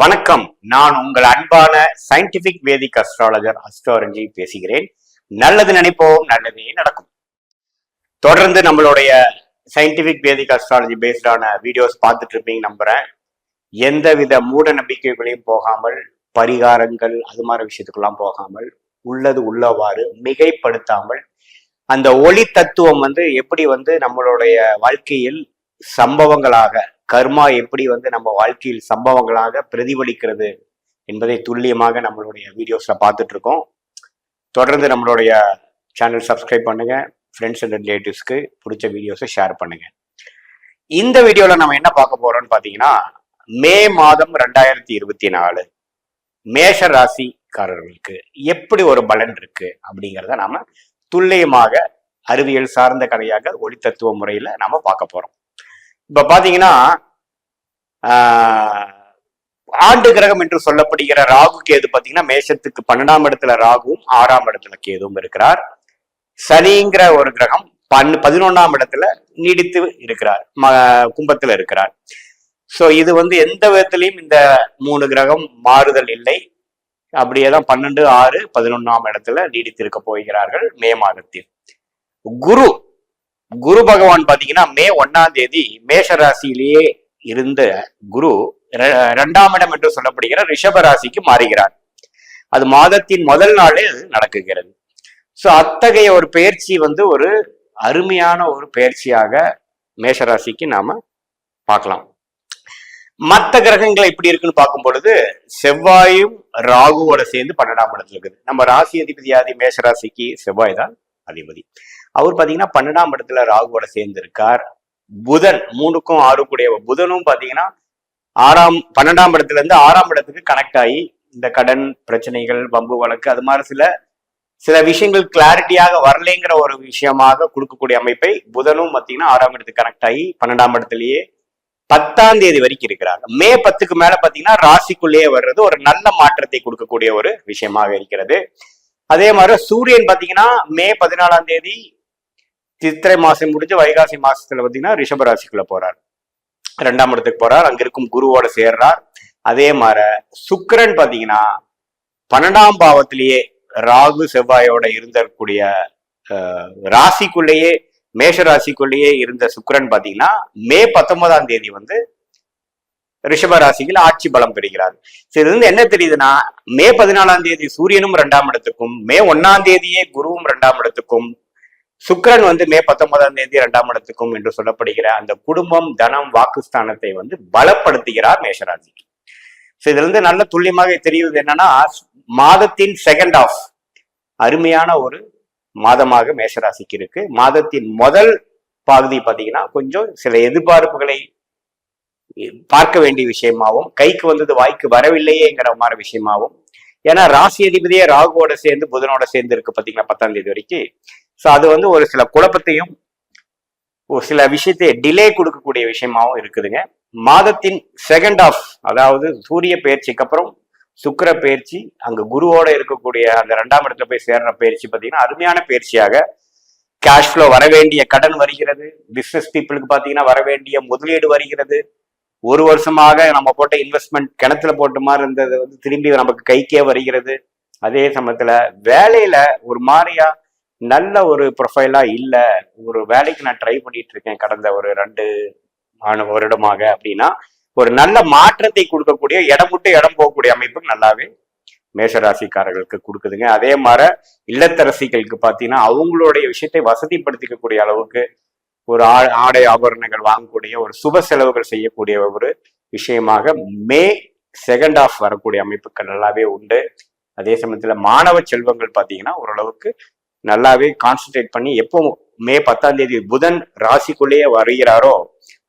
வணக்கம். நான் உங்கள் அன்பான சயின்டிபிக் வேதிக் அஸ்ட்ராலஜர் அஸ்ட்ரோரஞ்சி பேசுகிறேன். நல்லது நினைப்போம், நல்லதே நடக்கும். தொடர்ந்து நம்மளுடைய சயின்டிபிக் வேதிக் அஸ்ட்ராலஜி பேஸ்டான வீடியோஸ் பார்த்துட்டு இருப்பீங்க நம்புறேன். எந்தவித மூட நம்பிக்கைகளையும் போகாமல், பரிகாரங்கள் அது மாதிரி விஷயத்துக்கெல்லாம் போகாமல், உள்ளது உள்ளவாறு மிகைப்படுத்தாமல், அந்த ஒளி தத்துவம் எப்படி நம்மளுடைய வாழ்க்கையில் சம்பவங்களாக, கர்மா எப்படி நம்ம வாழ்க்கையில் சம்பவங்களாக பிரதிபலிக்கிறது என்பதை துல்லியமாக நம்மளுடைய வீடியோஸ்ல பார்த்துட்டு இருக்கோம். தொடர்ந்து நம்மளுடைய சேனல் சப்ஸ்கிரைப் பண்ணுங்க. ஃப்ரெண்ட்ஸ் அண்ட் ரிலேட்டிவ்ஸ்க்கு பிடிச்ச வீடியோஸை ஷேர் பண்ணுங்க. இந்த வீடியோல நம்ம என்ன பார்க்க போறோம்னு பாத்தீங்கன்னா, மே மாதம் 2024 மேஷ ராசிக்காரர்களுக்கு எப்படி ஒரு பலன் இருக்கு அப்படிங்கிறத நாம துல்லியமாக அறிவியல் சார்ந்த கதையாக ஒளி தத்துவ முறையில நாம பார்க்க போறோம். இப்ப பாத்தீங்கன்னா, ஆண்டு கிரகம் என்று சொல்லப்படுகிற ராகு கேது பாத்தீங்கன்னா மேஷத்துக்கு 12ஆம் இடத்துல ராகுவும் 6ஆம் இடத்துல கேதுவும் இருக்கிறார். சனிங்கிற ஒரு கிரகம் 11ஆம் இடத்துல நீடித்து இருக்கிறார், கும்பத்துல இருக்கிறார். சோ இது எந்த விதத்திலையும் இந்த 3 கிரகம் மாறுதல் இல்லை. அப்படியேதான் 12, 6, 11ஆம் இடத்துல நீடித்து இருக்க போகிறார்கள் மே மாதத்தில். குரு பகவான் பாத்தீங்கன்னா மே 1ஆம் தேதி மேஷ ராசியிலேயே இருந்த குரு 2ஆம் இடம் என்று சொல்லப்படுகிற ரிஷப ராசிக்கு மாறுகிறார். அது மாதத்தின் முதல் நாளே நடக்குகிறது. சோ அத்தகைய ஒரு பயிற்சி ஒரு அருமையான ஒரு பயிற்சியாக மேஷராசிக்கு நாம பார்க்கலாம். மற்ற கிரகங்களை எப்படி இருக்குன்னு பார்க்கும் பொழுது, செவ்வாயும் ராகுவோட சேர்ந்து 12ஆம் இடத்துல இருக்குது. நம்ம ராசி அதிபதியாதி மேஷராசிக்கு செவ்வாய் தான் அதிபதி. அவர் பாத்தீங்கன்னா 12ஆம் இடத்துல ராகுவோட சேர்ந்து இருக்கார். புதன் 3க்கும் 6 கூடிய புதனும் பாத்தீங்கன்னா 12ஆம் இடத்துல இருந்து 6ஆம் இடத்துக்கு கனெக்ட் ஆகி இந்த கடன் பிரச்சனைகள், வம்பு வழக்கு, அது மாதிரி சில விஷயங்கள் கிளாரிட்டியாக வரலைங்கிற ஒரு விஷயமாக கொடுக்கக்கூடிய அமைப்பை புதனும் பாத்தீங்கன்னா 6ஆம் இடத்துக்கு கனெக்ட் ஆகி 12ஆம் இடத்துலயே 10ஆம் தேதி வரைக்கும் இருக்கிறாங்க. மே 10க்கு மேல பாத்தீங்கன்னா ராசிக்குள்ளேயே வர்றது ஒரு நல்ல மாற்றத்தை கொடுக்கக்கூடிய ஒரு விஷயமாக இருக்கிறது. அதே மாதிரி சூரியன் பாத்தீங்கன்னா மே 14ஆம் தேதி சித்திரை மாசம் முடிஞ்சு வைகாசி மாசத்துல பாத்தீங்கன்னா ரிஷப ராசிக்குள்ள போறார், 2ஆம் இடத்துக்கு போறார். அங்க இருக்கும் குருவோட சேர்றார். அதே மாதிரி சுக்கிரன் பாத்தீங்கன்னா 12ஆம் பாவத்திலேயே ராகு செவ்வாயோட இருந்தக்கூடிய ராசிக்குள்ளேயே, மேஷ ராசிக்குள்ளேயே இருந்த சுக்கிரன் பாத்தீங்கன்னா மே 19ஆம் தேதி ரிஷப ராசியில் ஆட்சி பலம் பெறுகிறார். இது என்ன தெரியுதுன்னா, மே 14ஆம் தேதி சூரியனும் 2ஆம் இடத்துக்கும், மே 1ஆம் தேதியே குருவும் 2ஆம் இடத்துக்கும், சுக்கிரன் மே 19ஆம் தேதி 2ஆம் இடத்துக்கும் என்று சொல்லப்படுகிற அந்த குடும்பம், தனம், வாக்குஸ்தானத்தை பலப்படுத்துகிறார் மேஷராசிக்கு. இதுல நல்ல துல்லியமாக தெரியுது என்னன்னா, மாதத்தின் செகண்ட் ஆஃப் அருமையான ஒரு மாதமாக மேஷராசிக்கு இருக்கு. மாதத்தின் முதல் பகுதி பாத்தீங்கன்னா கொஞ்சம் சில எதிர்பார்ப்புகளை பார்க்க வேண்டிய விஷயமாவும், கைக்கு வந்தது வாய்க்கு வரவில்லையேங்கிற மாதிரி விஷயமாவும், ஏன்னா ராசி அதிபதியே ராகுவோட சேர்ந்து புதனோட சேர்ந்து இருக்கு பாத்தீங்கன்னா 10ஆம் தேதி வரைக்கும். சோ அது ஒரு சில குழப்பத்தையும் ஒரு சில விஷயத்தை டிலே கொடுக்கக்கூடிய விஷயமாவும் இருக்குதுங்க. மாதத்தின் செகண்ட் ஆஃப், அதாவது சூரிய பயிற்சிக்கு அப்புறம் சுக்கிர பயிற்சி, அங்க குருவோட இருக்கக்கூடிய அந்த 2ஆம் இடத்துல போய் சேர்ற பயிற்சி பாத்தீங்கன்னா அருமையான பயிற்சியாக கேஷ் ஃப்ளோ வர வேண்டிய கடன் வருகிறது. பிசினஸ் பீப்புளுக்கு பாத்தீங்கன்னா வர வேண்டிய முதலீடு வருகிறது. ஒரு வருஷமாக நம்ம போட்ட இன்வெஸ்ட்மெண்ட் கிணத்துல போட்ட மாதிரி இருந்தது திரும்பி நமக்கு கைக்கே வருகிறது. அதே சமயத்துல வேலையில ஒரு மாதிரியா நல்ல ஒரு ப்ரொஃபைலா இல்ல, ஒரு வேலைக்கு நான் ட்ரை பண்ணிட்டு இருக்கேன் கடந்த ஒரு 2 வருடமாக அப்படின்னா ஒரு நல்ல மாற்றத்தை கொடுக்கக்கூடிய, இடம் விட்டு இடம் போகக்கூடிய அமைப்பு நல்லாவே மேஷராசிக்காரர்களுக்கு கொடுக்குதுங்க. அதே மாதிரி இல்லத்தரசிகளுக்கு பாத்தீங்கன்னா அவங்களுடைய விஷயத்தை வசதிப்படுத்திக்கக்கூடிய அளவுக்கு ஒரு ஆடை ஆபரணங்கள் வாங்கக்கூடிய, ஒரு சுப செலவுகள் செய்யக்கூடிய ஒரு விஷயமாக மே செகண்ட் ஆஃப் வரக்கூடிய அமைப்புகள் நல்லாவே உண்டு. அதே சமயத்துல மாணவ செல்வங்கள் பாத்தீங்கன்னா ஓரளவுக்கு நல்லாவே கான்சென்ட்ரேட் பண்ணி, எப்போ மே 10ஆம் தேதி புதன் ராசிக்குள்ளேயே வருகிறாரோ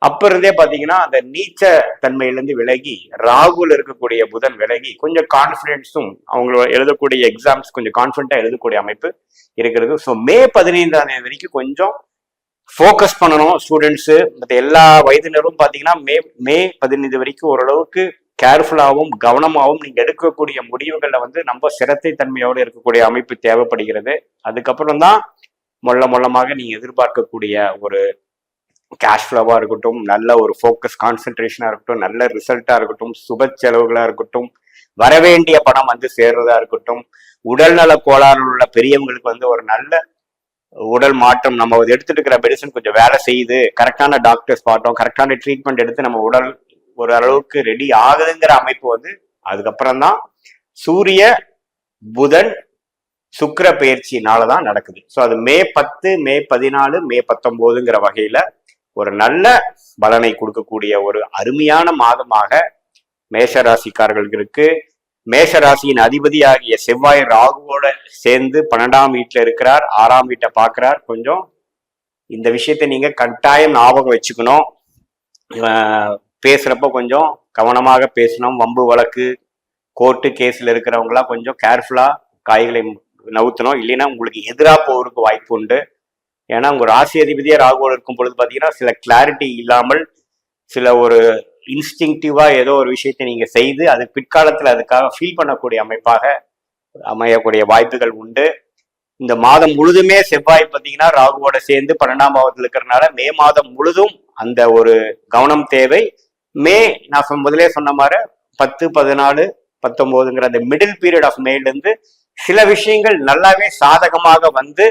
அப்ப இருந்தே பாத்தீங்கன்னா அந்த நீச்ச தன்மையிலிருந்து விலகி, ராகுல இருக்கக்கூடிய புதன் விலகி கொஞ்சம் கான்பிடன்ஸும், அவங்களோட எழுதக்கூடிய எக்ஸாம்ஸ் கொஞ்சம் கான்பிடண்டா எழுதக்கூடிய அமைப்பு இருக்கிறது. ஸோ மே 15ஆம் தேதி வரைக்கும் கொஞ்சம் ஃபோக்கஸ் பண்ணணும் ஸ்டூடெண்ட்ஸு. மற்ற எல்லா வயதினரும் பாத்தீங்கன்னா மே 15 வரைக்கும் ஓரளவுக்கு கேர்ஃபுல்லாகவும் கவனமாகவும் நீங்க எடுக்கக்கூடிய முடிவுகள்ல நம்ம சிரத்தை தன்மையோடு இருக்கக்கூடிய அமைப்பு தேவைப்படுகிறது. அதுக்கப்புறம் தான் மொல்லமாக நீங்க எதிர்பார்க்கக்கூடிய ஒரு கேஷ் ஃப்ளோவா இருக்கட்டும், நல்ல ஒரு ஃபோக்கஸ் கான்சென்ட்ரேஷனா இருக்கட்டும், நல்ல ரிசல்ட்டா இருக்கட்டும், சுப செலவுகளா இருக்கட்டும், வரவேண்டிய பணம் வந்து சேர்றதா இருக்கட்டும், உடல்நல கோளாறு உள்ள பெரியவங்களுக்கு வந்து ஒரு நல்ல உடல் மாற்றம், நம்ம எடுத்துட்டு இருக்கிற மெடிசன் கொஞ்சம் வேலை செய்யுது, கரெக்டான டாக்டர்ஸ் பார்த்தோம், கரெக்டான ட்ரீட்மெண்ட் எடுத்து நம்ம உடல் ஒரு அளவுக்கு ரெடி ஆகுதுங்கிற அமைப்பு வந்து அதுக்கப்புறம் தான் சூரிய புதன் சுக்கிர பயிற்சினாலதான் நடக்குது. ஸோ அது மே 10, மே 14, மே 19ங்கிற வகையில ஒரு நல்ல பலனை கொடுக்கக்கூடிய ஒரு அருமையான மாதமாக மேஷராசிக்காரர்களுக்கு இருக்கு. மேஷராசியின் அதிபதியாகிய செவ்வாய் ராகுவோட சேர்ந்து 12ஆம் வீட்டுல இருக்கிறார், 6ஆம் வீட்டை பார்க்கிறார். கொஞ்சம் இந்த விஷயத்தை நீங்க கட்டாயம் ஞாபகம் வச்சுக்கணும். பேசுறப்ப கொஞ்சம் கவனமாக பேசணும். வம்பு வழக்கு கோர்ட்டு கேஸ்ல இருக்கிறவங்களாம் கொஞ்சம் கேர்ஃபுல்லா காய்களை நவுத்தணும், இல்லைன்னா உங்களுக்கு எதிராக போவதற்கு வாய்ப்பு உண்டு. ஏன்னா உங்க ராசி அதிபதியா ராகுவோடு இருக்கும் பொழுது பார்த்தீங்கன்னா சில கிளாரிட்டி இல்லாமல் சில ஒரு இன்ஸ்டிங்டிவா ஏதோ ஒரு விஷயத்தை நீங்க செய்து அது பிற்காலத்தில் அதுக்காக ஃபீல் பண்ணக்கூடிய அமைப்பாக அமையக்கூடிய வாய்ப்புகள் உண்டு. இந்த மாதம் முழுதுமே செவ்வாய் பார்த்தீங்கன்னா ராகுவோட சேர்ந்து 12ஆம் பாவத்தில் இருக்கிறதுனால மே மாதம் முழுதும் அந்த ஒரு கவனம் தேவை. நான் முதலே சொன்ன மாதிரி 10, 14, 19ங்கிற அந்த மிடில் பீரியட் ஆஃப் மேல இருந்து சில விஷயங்கள் நல்லாவே சாதகமாக வந்து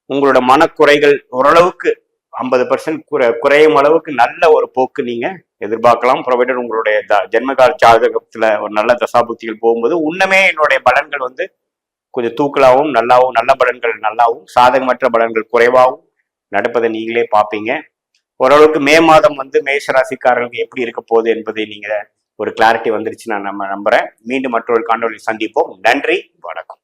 உங்களோட மனக்குறைகள் ஓரளவுக்கு 50% குறையும் அளவுக்கு நல்ல ஒரு போக்கு நீங்க எதிர்பார்க்கலாம். ப்ரொவைடர் உங்களுடைய ஜென்மகால ஜாதகத்துல ஒரு நல்ல தசாபுத்திகள் போகும்போது உண்மையே என்னுடைய பலன்கள் வந்து கொஞ்சம் தூக்கலாகவும் நல்லாவும், நல்ல பலன்கள் நல்லாவும், சாதகமற்ற பலன்கள் குறைவாகவும் நடப்பதை நீங்களே பார்ப்பீங்க. ஓரளவுக்கு மே மாதம் வந்து மேஷராசிக்காரர்களுக்கு எப்படி இருக்க போகுது என்பதை நீங்க ஒரு கிளாரிட்டி வந்துருச்சு நான் நம்புறேன். மீண்டும் மற்றொரு காணொலி சந்திப்போம். நன்றி, வணக்கம்.